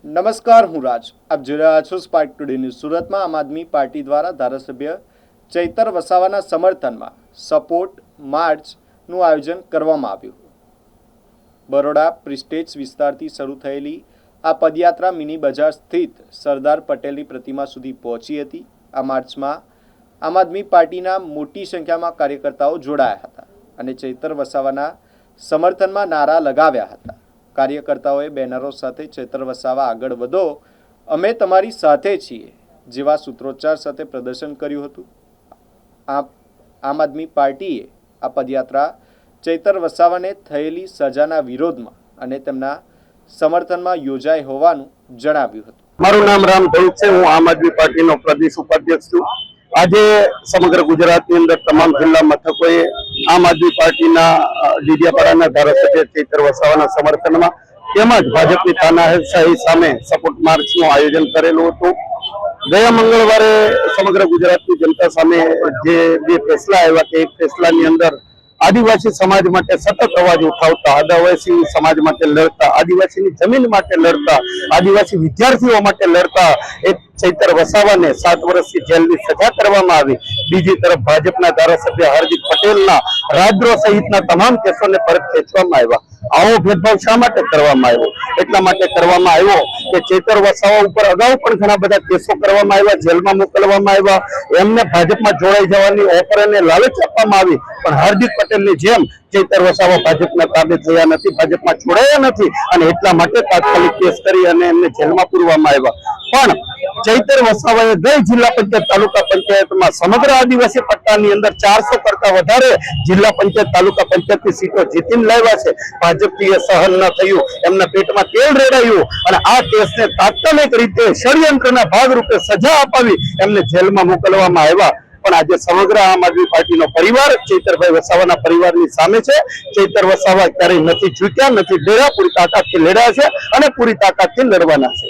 નમસ્કાર, હું રાજ. આપ જોઈ રહ્યા છો સ્પાર્ક ટુડે ન્યૂઝ. સુરતમાં આમ આદમી પાર્ટી દ્વારા ધારાસભ્ય ચૈતર વસાવાના સમર્થનમાં સપોર્ટ માર્ચનું આયોજન કરવામાં આવ્યું. બરોડા પ્રિસ્ટેજ વિસ્તારથી શરૂ થયેલી આ પદયાત્રા મિની બજાર સ્થિત સરદાર પટેલની પ્રતિમા સુધી પહોંચી હતી. આ માર્ચમાં આમ આદમી પાર્ટીના મોટી સંખ્યામાં કાર્યકર્તાઓ જોડાયા હતા અને ચૈતર વસાવાના સમર્થનમાં નારા લગાવ્યા હતા. કાર્યકર્તાઓએ બેનરો સાથે ચૈતર વસાવા આગળ વધો, અમે તમારી સાથે છીએ જેવા સૂત્રોચ્ચાર સાથે પ્રદર્શન કર્યું હતું. આમ આદમી પાર્ટીએ આ પદયાત્રા ચૈતર વસાવાને થયેલી સજાના વિરોધમાં અને તેમના સમર્થનમાં યોજાઈ હોવાનું જણાવ્યું હતું. મારું નામ રામ ધોળક છે. હું આમ આદમી પાર્ટીનો પ્રદેશ ઉપાધ્યક્ષ છું. આજે સમગ્ર ગુજરાતની અંદર તમામ જિલ્લા મથકોએ આમ આદમી પાર્ટીના ડીડીયાપાડાના ધારાસભ્ય ચૈતર વસાવાના સમર્થનમાં તેમજ ભાજપની તાનાશાહી સામે સપોર્ટ માર્ચનું આયોજન કરેલું હતું. ગયા મંગળવારે સમગ્ર ગુજરાતની જનતા સામે જે બે ફેસલા આવ્યા કે એક ફેસલાની અંદર આદિવાસી સમાજ માટે સતત અવાજ ઉઠાવતા, આદિવાસી સમાજ માટે લડતા, આદિવાસીની જમીન માટે લડતા, આદિવાસી વિદ્યાર્થીઓ માટે લડતા એક ચૈતર વસાવાને 7 વર્ષની જેલની સજા કરવામાં આવી. બીજી તરફ ભાજપના ધારાસભ્ય હાર્દિક પટેલના રાજદ્રોહ સહિતના તમામ કેસોને પરત ખેંચવામાં આવ્યા. આવો ભેદભાવ શા માટે કરવામાં આવ્યો? એટલા માટે કરવામાં આવ્યો કે ચૈતર વસાવા ઉપર અગાઉ પણ ઘણા બધા કેસો કરવામાં આવ્યા, જેલમાં મોકલવામાં આવ્યા, એમને ભાજપમાં જોડાઈ જવાની ઓફર અને લાલચ આપવામાં આવી. પણ હાર્દિક પટેલની જેમ ચૈતર વસાવા ભાજપના તાબે થયા નથી, ભાજપમાં જોડાયા નથી અને એટલા માટે તાત્કાલિક કેસ કરી અને એમને જેલમાં પૂરવામાં આવ્યા. પણ ચૈતર વસાવાએ ગઈ જિલ્લા પંચાયત તાલુકા પંચાયતમાં સમગ્ર આદિવાસી પટ્ટાની અંદર 400 કરતા વધારે જિલ્લા પંચાયત તાલુકા પંચાયતની સીટો જીતીને લાવ્યા છે. ભાજપથી એ સહન ન થયું, એમના પેટમાં તેલ રેડાયું અને આ કેસને તાત્કાલિક રીતે ષડયંત્રના ભાગરૂપે સજા અપાવી એમને જેલમાં મોકલવામાં આવ્યા. પણ આજે સમગ્ર આમ આદમી પાર્ટીનો પરિવાર ચૈતરભાઈ વસાવાના પરિવારની સામે છે. ચૈતર વસાવા ક્યારેય નથી ઝૂક્યા, નથી ડર્યા, પૂરી તાકાતથી લડ્યા છે અને પૂરી તાકાતથી લડવાના છે.